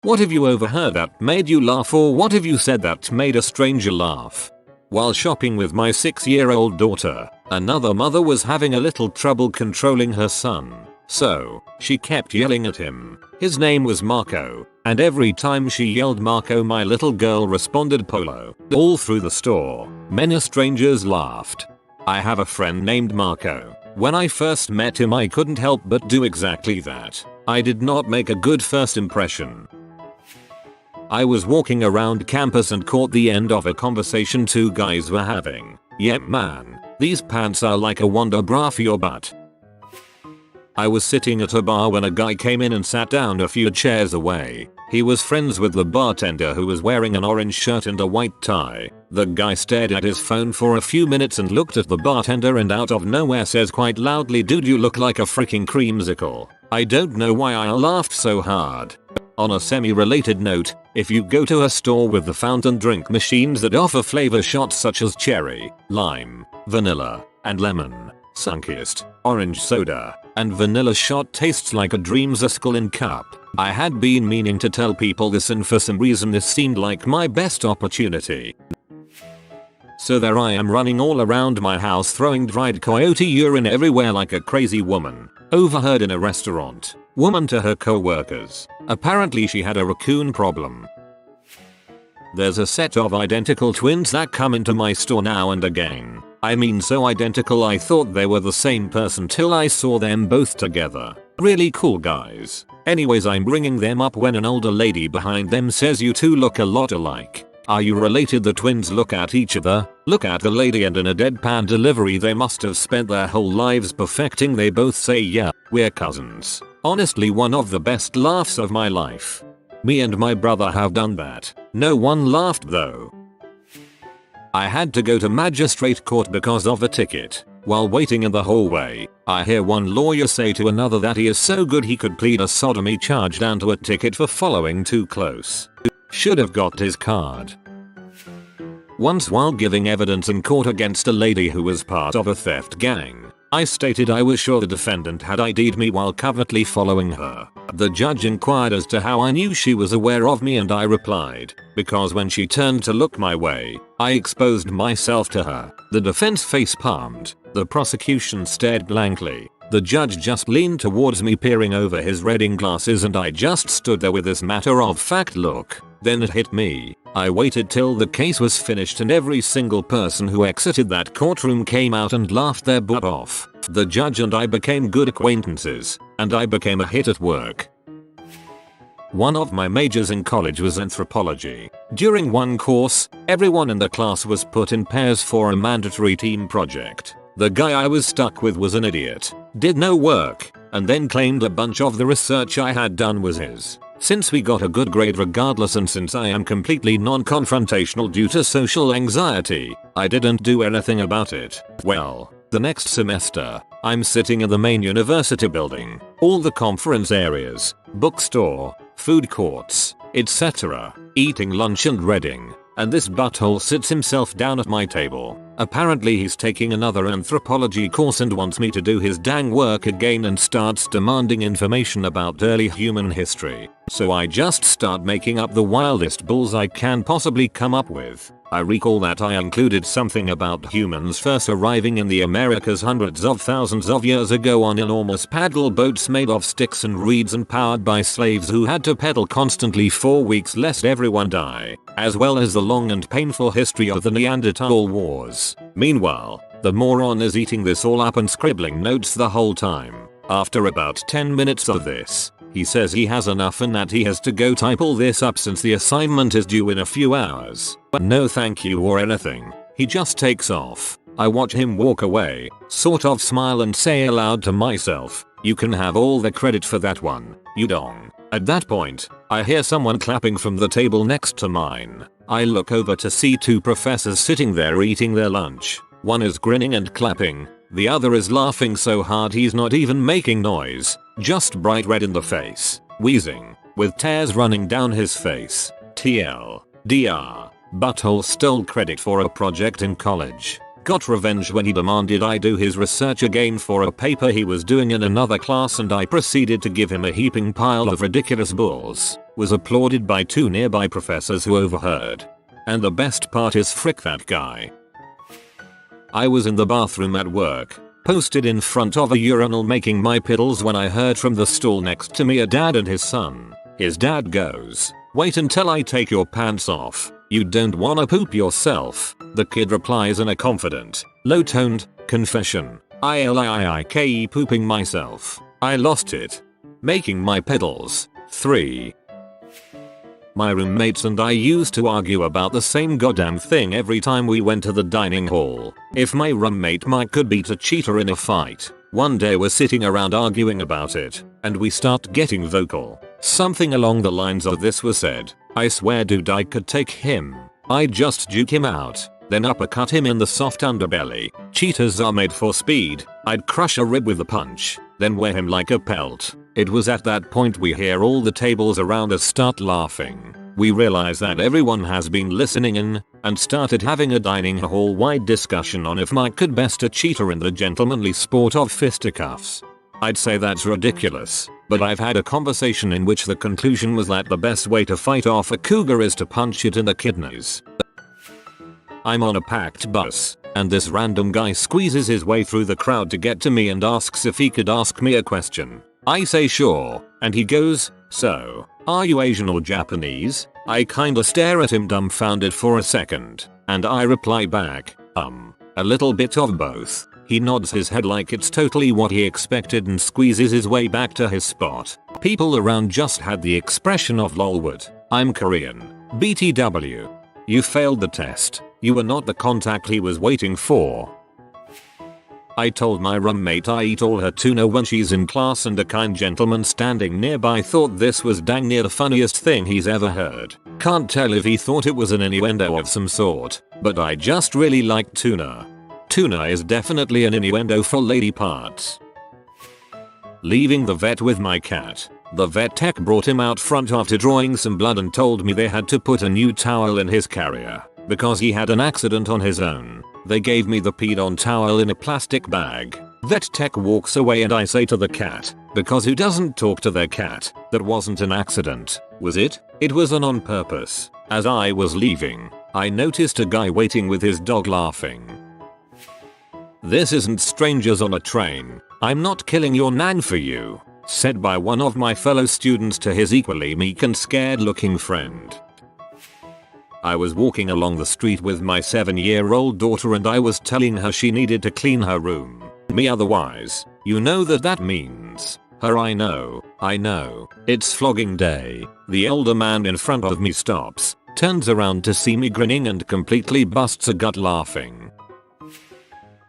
What have you overheard that made you laugh, or what have you said that made a stranger laugh? While shopping with my 6-year-old daughter, another mother was having a little trouble controlling her son. So, she kept yelling at him. His name was Marco, and every time she yelled Marco, my little girl responded Polo. All through the store, many strangers laughed. I have a friend named Marco. When I first met him, I couldn't help but do exactly that. I did not make a good first impression. I was walking around campus and caught the end of a conversation two guys were having. Yep man, these pants are like a wonder bra for your butt. I was sitting at a bar when a guy came in and sat down a few chairs away. He was friends with the bartender, who was wearing an orange shirt and a white tie. The guy stared at his phone for a few minutes and looked at the bartender, and out of nowhere says quite loudly, "Dude, you look like a freaking creamsicle." I don't know why I laughed so hard. On a semi-related note, if you go to a store with the fountain drink machines that offer flavor shots such as cherry, lime, vanilla, and lemon, Sunkist, orange soda, and vanilla shot tastes like a dreamsicle in cup. I had been meaning to tell people this, and for some reason this seemed like my best opportunity. So there I am, running all around my house throwing dried coyote urine everywhere like a crazy woman. Overheard in a restaurant. Woman to her co-workers. Apparently she had a raccoon problem. There's a set of identical twins that come into my store now and again. I mean, so identical I thought they were the same person till I saw them both together. Really cool guys. Anyways, I'm bringing them up when an older lady behind them says, "You two look a lot alike. Are you related?" The twins look at each other, look at the lady, and in a deadpan delivery they must have spent their whole lives perfecting, they both say, "Yeah, we're cousins." Honestly, one of the best laughs of my life. Me and my brother have done that. No one laughed though. I had to go to magistrate court because of a ticket. While waiting in the hallway, I hear one lawyer say to another that he is so good he could plead a sodomy charge down to a ticket for following too close. Should have got his card. Once, while giving evidence in court against a lady who was part of a theft gang, I stated I was sure the defendant had ID'd me while covertly following her. The judge inquired as to how I knew she was aware of me, and I replied, "Because when she turned to look my way, I exposed myself to her." The defense face palmed. The prosecution stared blankly. The judge just leaned towards me, peering over his reading glasses, and I just stood there with this matter-of-fact look. Then it hit me. I waited till the case was finished and every single person who exited that courtroom came out and laughed their butt off. The judge and I became good acquaintances, and I became a hit at work. One of my majors in college was anthropology. During one course, everyone in the class was put in pairs for a mandatory team project. The guy I was stuck with was an idiot, did no work, and then claimed a bunch of the research I had done was his. Since we got a good grade regardless, and since I am completely non-confrontational due to social anxiety, I didn't do anything about it. Well, the next semester, I'm sitting in the main university building. All the conference areas, bookstore, food courts, etc., eating lunch and reading, and this butthole sits himself down at my table. Apparently he's taking another anthropology course and wants me to do his dang work again, and starts demanding information about early human history. So I just start making up the wildest bulls I can possibly come up with. I recall that I included something about humans first arriving in the Americas hundreds of thousands of years ago on enormous paddle boats made of sticks and reeds and powered by slaves who had to pedal constantly for weeks lest everyone die, as well as the long and painful history of the Neanderthal Wars. Meanwhile, the moron is eating this all up and scribbling notes the whole time. After about 10 minutes of this, he says he has enough and that he has to go type all this up since the assignment is due in a few hours. But no thank you or anything. He just takes off. I watch him walk away, sort of smile and say aloud to myself, "You can have all the credit for that one, you dong." At that point, I hear someone clapping from the table next to mine. I look over to see two professors sitting there eating their lunch. One is grinning and clapping. The other is laughing so hard he's not even making noise, just bright red in the face, wheezing, with tears running down his face. TLDR, butthole stole credit for a project in college. Got revenge when he demanded I do his research again for a paper he was doing in another class, and I proceeded to give him a heaping pile of ridiculous bulls. was applauded by 2 nearby professors who overheard. And the best part is frick that guy. I was in the bathroom at work, posted in front of a urinal making my piddles when I heard from the stall next to me a dad and his son. His dad goes, "Wait until I take your pants off. You don't wanna poop yourself." The kid replies in a confident, low-toned confession. I pooping myself. I lost it. Making my piddles. 3. My roommates and I used to argue about the same goddamn thing every time we went to the dining hall. If my roommate Mike could beat a cheater in a fight. One day we're sitting around arguing about it, and we start getting vocal. Something along the lines of this was said. "I swear dude I could take him. I'd just juke him out, then uppercut him in the soft underbelly. Cheaters are made for speed. I'd crush a rib with a punch, then wear him like a pelt." It was at that point we hear all the tables around us start laughing. We realize that everyone has been listening in, and started having a dining hall wide discussion on if Mike could best a cheater in the gentlemanly sport of fisticuffs. I'd say that's ridiculous, but I've had a conversation in which the conclusion was that the best way to fight off a cougar is to punch it in the kidneys. I'm on a packed bus, and this random guy squeezes his way through the crowd to get to me and asks if he could ask me a question. I say sure, and he goes, "So, are you Asian or Japanese?" I kinda stare at him dumbfounded for a second, and I reply back, a little bit of both." He nods his head like it's totally what he expected and squeezes his way back to his spot. People around just had the expression of lolwood. "I'm Korean. BTW. You failed the test. You were not the contact he was waiting for." I told my roommate I eat all her tuna when she's in class, and a kind gentleman standing nearby thought this was dang near the funniest thing he's ever heard. Can't tell if he thought it was an innuendo of some sort, but I just really like tuna. Tuna is definitely an innuendo for lady parts. Leaving the vet with my cat. The vet tech brought him out front after drawing some blood and told me they had to put a new towel in his carrier because he had an accident on his own. They gave me the peed on towel in a plastic bag. Vet tech walks away and I say to the cat, because who doesn't talk to their cat, "That wasn't an accident, was it?" "It was an on purpose." As I was leaving, I noticed a guy waiting with his dog laughing. "This isn't strangers on a train. I'm not killing your nan for you," said by one of my fellow students to his equally meek and scared looking friend. I was walking along the street with my 7-year-old daughter and I was telling her she needed to clean her room. Me otherwise, you know that means. Her I know, it's flogging day. The older man in front of me stops, turns around to see me grinning and completely busts a gut laughing.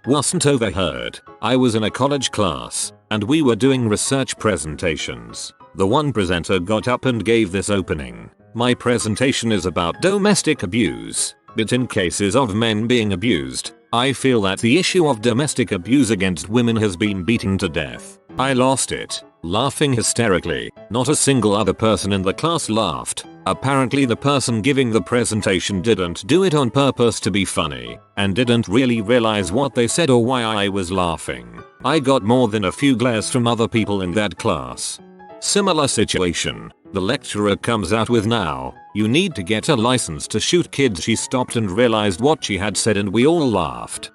Wasn't overheard. I was in a college class, and we were doing research presentations. The one presenter got up and gave this opening. "My presentation is about domestic abuse, but in cases of men being abused, I feel that the issue of domestic abuse against women has been beaten to death." I lost it, laughing hysterically. Not a single other person in the class laughed. Apparently the person giving the presentation didn't do it on purpose to be funny, and didn't really realize what they said or why I was laughing. I got more than a few glares from other people in that class. Similar situation. The lecturer comes out with, "Now, you need to get a license to shoot kids." She stopped and realized what she had said and we all laughed.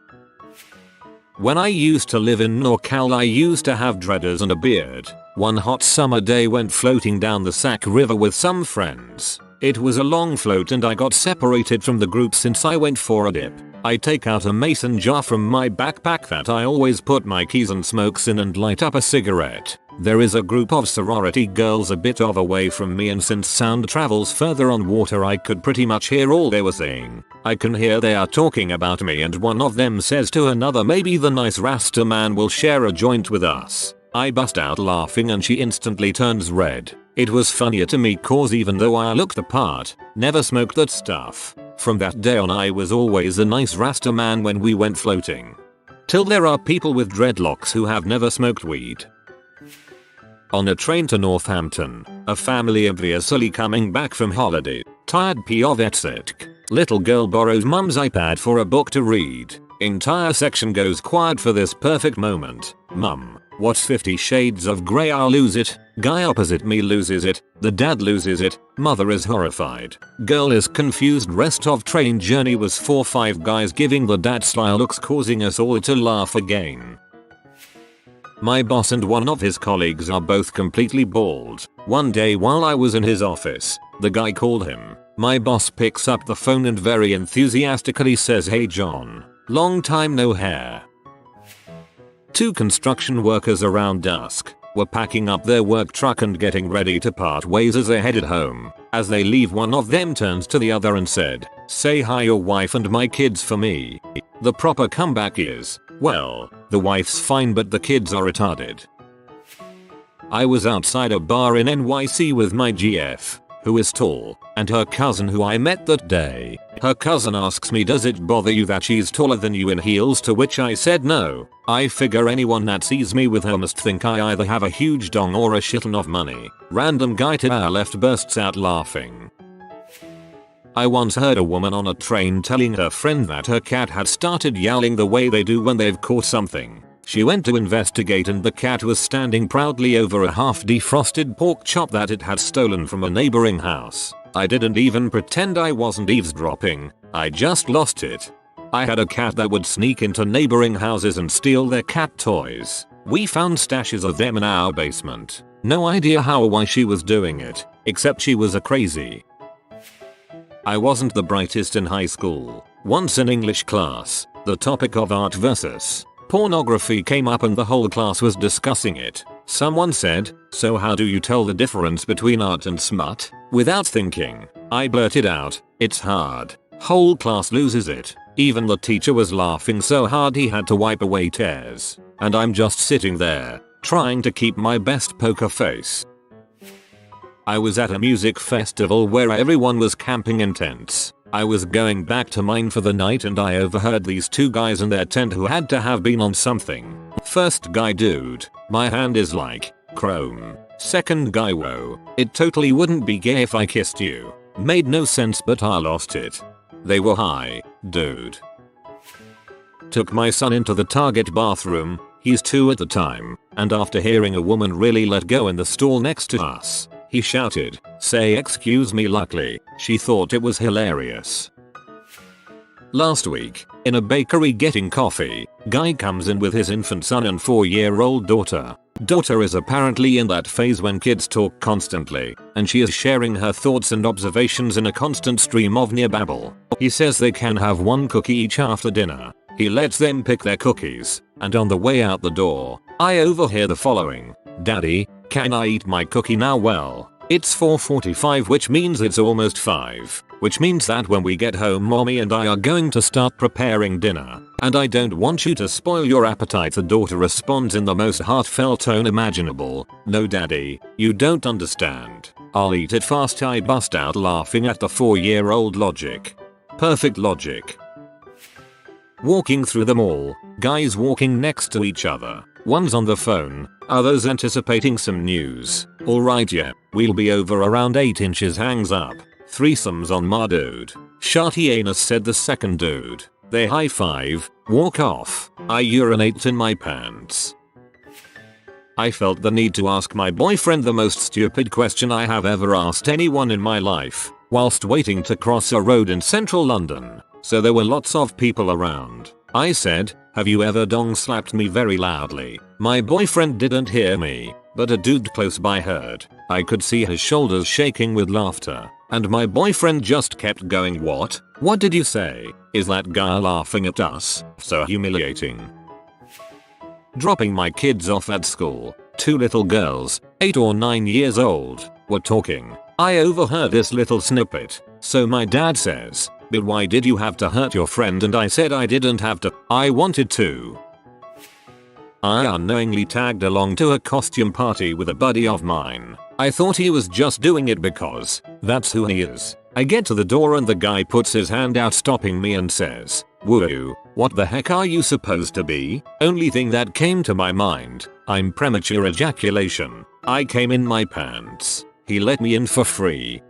When I used to live in NorCal, I used to have dreaders and a beard. One hot summer day went floating down the Sac River with some friends. It was a long float and I got separated from the group since I went for a dip. I take out a mason jar from my backpack that I always put my keys and smokes in and light up a cigarette. There is a group of sorority girls a bit of away from me, and since sound travels further on water I could pretty much hear all they were saying. I can hear they are talking about me and one of them says to another, "Maybe the nice Rasta man will share a joint with us." I bust out laughing and she instantly turns red. It was funnier to me cause even though I looked the part, never smoked that stuff. From that day on I was always a nice Rasta man when we went floating. Till there are people with dreadlocks who have never smoked weed. On a train to Northampton, a family obviously coming back from holiday, tired of etc. Little girl borrows mum's iPad for a book to read. Entire section goes quiet for this perfect moment. "Mum, What's 50 shades of grey? I'll lose it. Guy opposite me loses it. The dad loses it. Mother is horrified. Girl is confused. Rest of train journey was 4-5 guys giving the dad style looks, causing us all to laugh again. My boss and one of his colleagues are both completely bald. One day while I was in his office, the guy called him. My boss picks up the phone and very enthusiastically says, "Hey John, long time no hair." Two construction workers around dusk were packing up their work truck and getting ready to part ways as they headed home. As they leave, one of them turns to the other and said, "Say hi your wife and my kids for me." The proper comeback is, well, the wife's fine but the kids are retarded. I was outside a bar in NYC with my GF, who is tall, and her cousin who I met that day. Her cousin asks me, "Does it bother you that she's taller than you in heels?" To which I said no. I figure anyone that sees me with her must think I either have a huge dong or a shitton of money. Random guy to our left bursts out laughing. I once heard a woman on a train telling her friend that her cat had started yowling the way they do when they've caught something. She went to investigate and the cat was standing proudly over a half defrosted pork chop that it had stolen from a neighboring house. I didn't even pretend I wasn't eavesdropping, I just lost it. I had a cat that would sneak into neighboring houses and steal their cat toys. We found stashes of them in our basement. No idea how or why she was doing it, except she was a crazy. I wasn't the brightest in high school. Once in English class, the topic of art versus pornography came up and the whole class was discussing it. Someone said, "So how do you tell the difference between art and smut?" Without thinking, I blurted out, "It's hard." Whole class loses it. Even the teacher was laughing so hard he had to wipe away tears. And I'm just sitting there, trying to keep my best poker face. I was at a music festival where everyone was camping in tents. I was going back to mine for the night and I overheard these two guys in their tent who had to have been on something. First guy, "Dude, my hand is like chrome." Second guy, "Whoa, it totally wouldn't be gay if I kissed you." Made no sense but I lost it. They were high, dude. Took my son into the Target bathroom, he's 2 at the time, and after hearing a woman really let go in the stall next to us, he shouted, "Say excuse me." Luckily, she thought it was hilarious. Last week, in a bakery getting coffee, guy comes in with his infant son and 4-year-old daughter. Daughter is apparently in that phase when kids talk constantly, and she is sharing her thoughts and observations in a constant stream of near babble. He says they can have 1 cookie each after dinner. He lets them pick their cookies, and on the way out the door, I overhear the following: "Daddy, can I eat my cookie now?" Well, it's 4:45, which means it's almost 5. Which means that when we get home, mommy and I are going to start preparing dinner. And I don't want you to spoil your appetite. The daughter responds in the most heartfelt tone imaginable, "No daddy, you don't understand. I'll eat it fast." I bust out laughing at the 4-year-old logic. Perfect logic. Walking through the mall, guys walking next to each other. One's on the phone, others anticipating some news. "Alright, yeah, we'll be over around 8 inches." Hangs up. "Threesomes on ma dude." "Sharty anus," said the second dude. They high five, walk off. I urinate in my pants. I felt the need to ask my boyfriend the most stupid question I have ever asked anyone in my life, whilst waiting to cross a road in central London, so there were lots of people around. I said, "Have you ever dong slapped me?" very loudly. My boyfriend didn't hear me, but a dude close by heard. I could see his shoulders shaking with laughter, and my boyfriend just kept going, "What? What did you say? Is that guy laughing at us?" So humiliating. Dropping my kids off at school, 2 little girls, 8 or 9 years old, were talking. I overheard this little snippet. So my dad says, "But why did you have to hurt your friend?" And I said I didn't have to, I wanted to. I unknowingly tagged along to a costume party with a buddy of mine. I thought he was just doing it because that's who he is. I get to the door and the guy puts his hand out, stopping me, and says, "Woo, what the heck are you supposed to be?" Only thing that came to my mind, I'm premature ejaculation. I came in my pants. He let me in for free.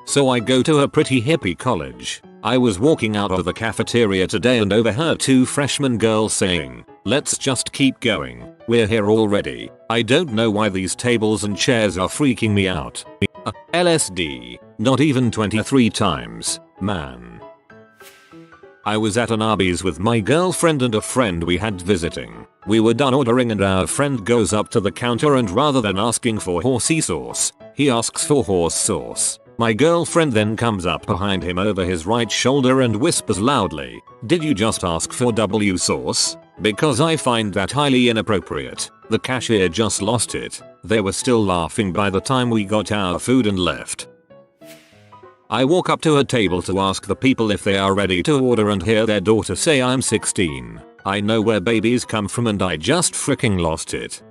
So I go to a pretty hippie college. I was walking out of the cafeteria today and overheard two freshman girls saying, "Let's just keep going. We're here already. I don't know why these tables and chairs are freaking me out." LSD. Not even 23 times, man. I was at an Arby's with my girlfriend and a friend we had visiting. We were done ordering and our friend goes up to the counter and rather than asking for horsey sauce, he asks for horse sauce. My girlfriend then comes up behind him over his right shoulder and whispers loudly, "Did you just ask for W sauce?" Because I find that highly inappropriate. The cashier just lost it. They were still laughing by the time we got our food and left. I walk up to a table to ask the people if they are ready to order and hear their daughter say, "I'm 16. I know where babies come from," and I just freaking lost it.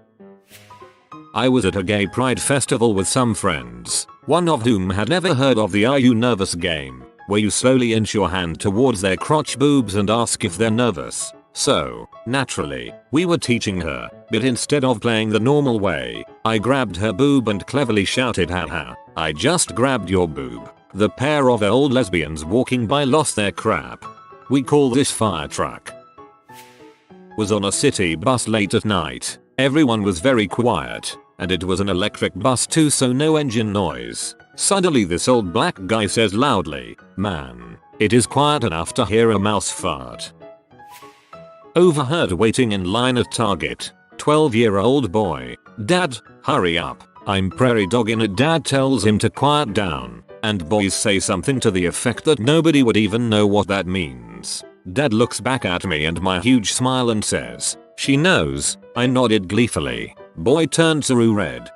I was at a gay pride festival with some friends, one of whom had never heard of the "Are you nervous" game, where you slowly inch your hand towards their crotch boobs and ask if they're nervous. So, naturally, we were teaching her, but instead of playing the normal way, I grabbed her boob and cleverly shouted, "Haha, I just grabbed your boob." The pair of old lesbians walking by lost their crap. We call this fire truck. Was on a city bus late at night. Everyone was very quiet, and it was an electric bus too, so no engine noise. Suddenly this old black guy says loudly, "Man, it is quiet enough to hear a mouse fart." Overheard waiting in line at Target. 12-year-old boy, "Dad, hurry up. I'm prairie dogging it." Dad tells him to quiet down, and boys say something to the effect that nobody would even know what that means. Dad looks back at me and my huge smile and says, "She knows." I nodded gleefully. Boy turned Saru red.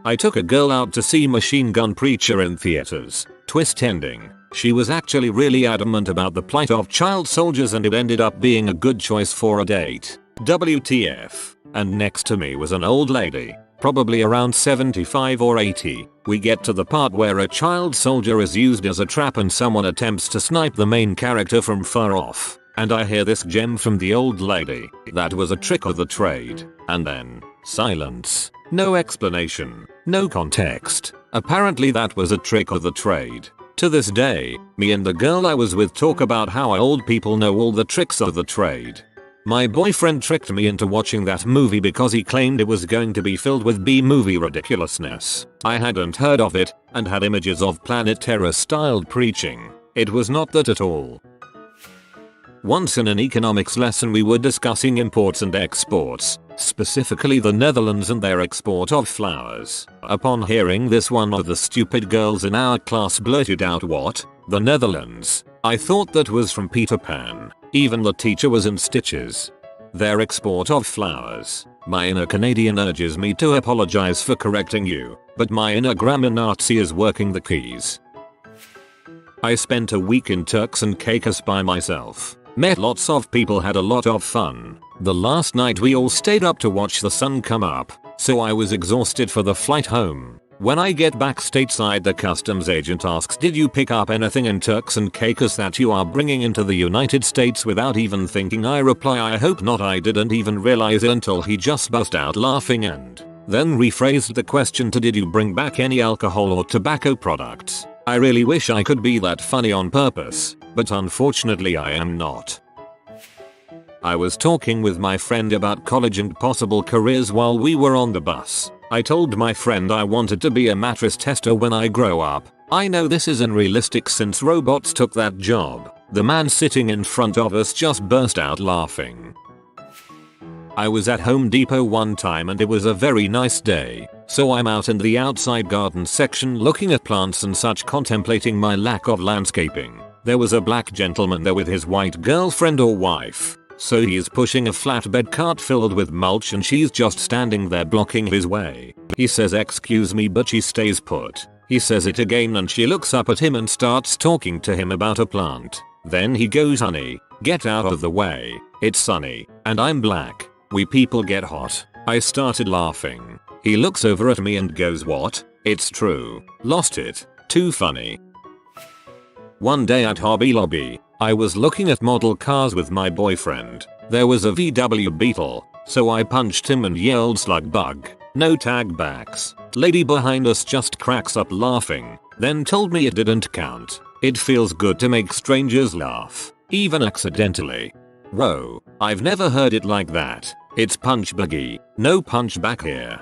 I took a girl out to see Machine Gun Preacher in theaters. Twist ending. She was actually really adamant about the plight of child soldiers and it ended up being a good choice for a date. WTF. And next to me was an old lady, probably around 75 or 80. We get to the part where a child soldier is used as a trap and someone attempts to snipe the main character from far off. And I hear this gem from the old lady, "That was a trick of the trade." And then, silence. No explanation. No context. Apparently that was a trick of the trade. To this day, me and the girl I was with talk about how old people know all the tricks of the trade. My boyfriend tricked me into watching that movie because he claimed it was going to be filled with B-movie ridiculousness. I hadn't heard of it, and had images of Planet Terror styled preaching. It was not that at all. Once in an economics lesson we were discussing imports and exports, specifically the Netherlands and their export of flowers. Upon hearing this, one of the stupid girls in our class blurted out, "What? The Netherlands? I thought that was from Peter Pan." Even the teacher was in stitches. Their export of flowers. My inner Canadian urges me to apologize for correcting you, but my inner grammar Nazi is working the keys. I spent a week in Turks and Caicos by myself. Met lots of people, had a lot of fun. The last night we all stayed up to watch the sun come up, so I was exhausted for the flight home. When I get back stateside, the customs agent asks, "Did you pick up anything in Turks and Caicos that you are bringing into the United States?" Without even thinking I reply, "I hope not." I didn't even realize it until he just burst out laughing and then rephrased the question to, "Did you bring back any alcohol or tobacco products?" I really wish I could be that funny on purpose, but unfortunately I am not. I was talking with my friend about college and possible careers while we were on the bus. I told my friend I wanted to be a mattress tester when I grow up. I know this is unrealistic since robots took that job. The man sitting in front of us just burst out laughing. I was at Home Depot one time and it was a very nice day, so I'm out in the outside garden section looking at plants and such, contemplating my lack of landscaping. There was a black gentleman there with his white girlfriend or wife. So he is pushing a flatbed cart filled with mulch and she's just standing there blocking his way. He says, "Excuse me," but she stays put. He says it again and she looks up at him and starts talking to him about a plant. Then he goes, "Honey, get out of the way. It's sunny, and I'm black. We people get hot." I started laughing. He looks over at me and goes, "What? It's true. Lost it. Too funny." One day at Hobby Lobby, I was looking at model cars with my boyfriend. There was a VW Beetle, so I punched him and yelled, "Slug bug." No tag backs. Lady behind us just cracks up laughing, then told me it didn't count. It feels good to make strangers laugh, even accidentally. Whoa, I've never heard it like that. It's punch buggy, no punch back here.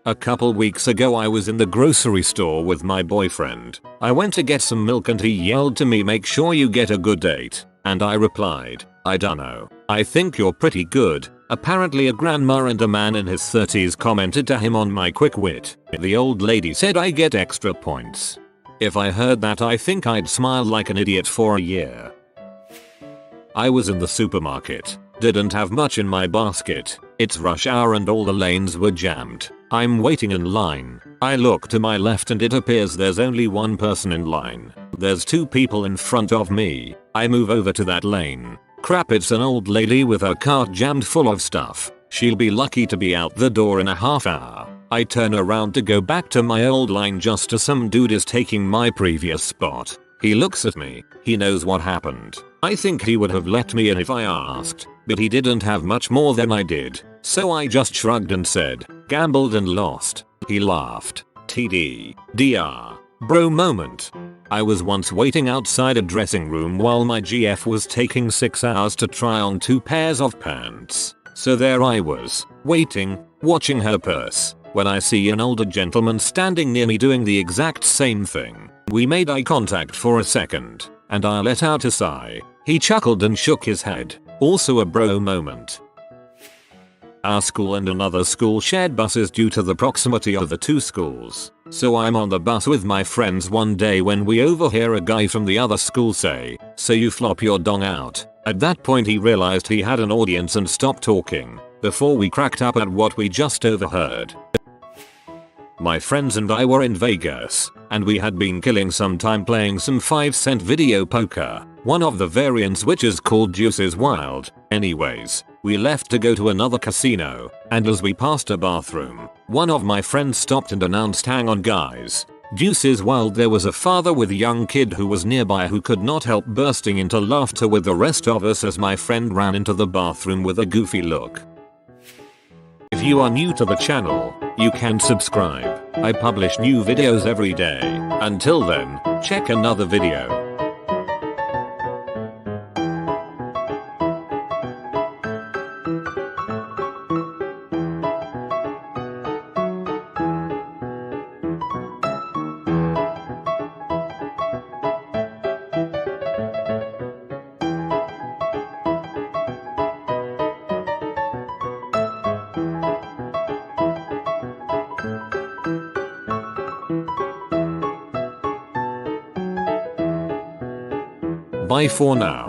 A couple weeks ago I was in the grocery store with my boyfriend. I went to get some milk and he yelled to me, "Make sure you get a good date." And I replied, "I dunno. I think you're pretty good." Apparently a grandma and a man in his 30s commented to him on my quick wit. The old lady said I get extra points. If I heard that I think I'd smile like an idiot for a year. I was in the supermarket. Didn't have much in my basket. It's rush hour and all the lanes were jammed. I'm waiting in line. I look to my left and it appears there's only one person in line. There's 2 people in front of me. I move over to that lane. Crap, it's an old lady with her cart jammed full of stuff. She'll be lucky to be out the door in a half hour. I turn around to go back to my old line just as some dude is taking my previous spot. He looks at me. He knows what happened. I think he would have let me in if I asked, but he didn't have much more than I did. So I just shrugged and said, "Gambled and lost." He laughed. TD. DR. Bro moment. I was once waiting outside a dressing room while my GF was taking 6 hours to try on 2 pairs of pants. So there I was, waiting, watching her purse, when I see an older gentleman standing near me doing the exact same thing. We made eye contact for a second, and I let out a sigh. He chuckled and shook his head. Also a bro moment. Our school and another school shared buses due to the proximity of the 2 schools. So I'm on the bus with my friends one day when we overhear a guy from the other school say, "So you flop your dong out." At that point he realized he had an audience and stopped talking, before we cracked up at what we just overheard. My friends and I were in Vegas, and we had been killing some time playing some 5-cent video poker, one of the variants which is called Juice is Wild. Anyways, we left to go to another casino, and as we passed a bathroom, one of my friends stopped and announced, "Hang on guys. Juice is Wild." There was a father with a young kid who was nearby who could not help bursting into laughter with the rest of us as my friend ran into the bathroom with a goofy look. If you are new to the channel, you can subscribe. I publish new videos every day. Until then, check another video. Bye for now.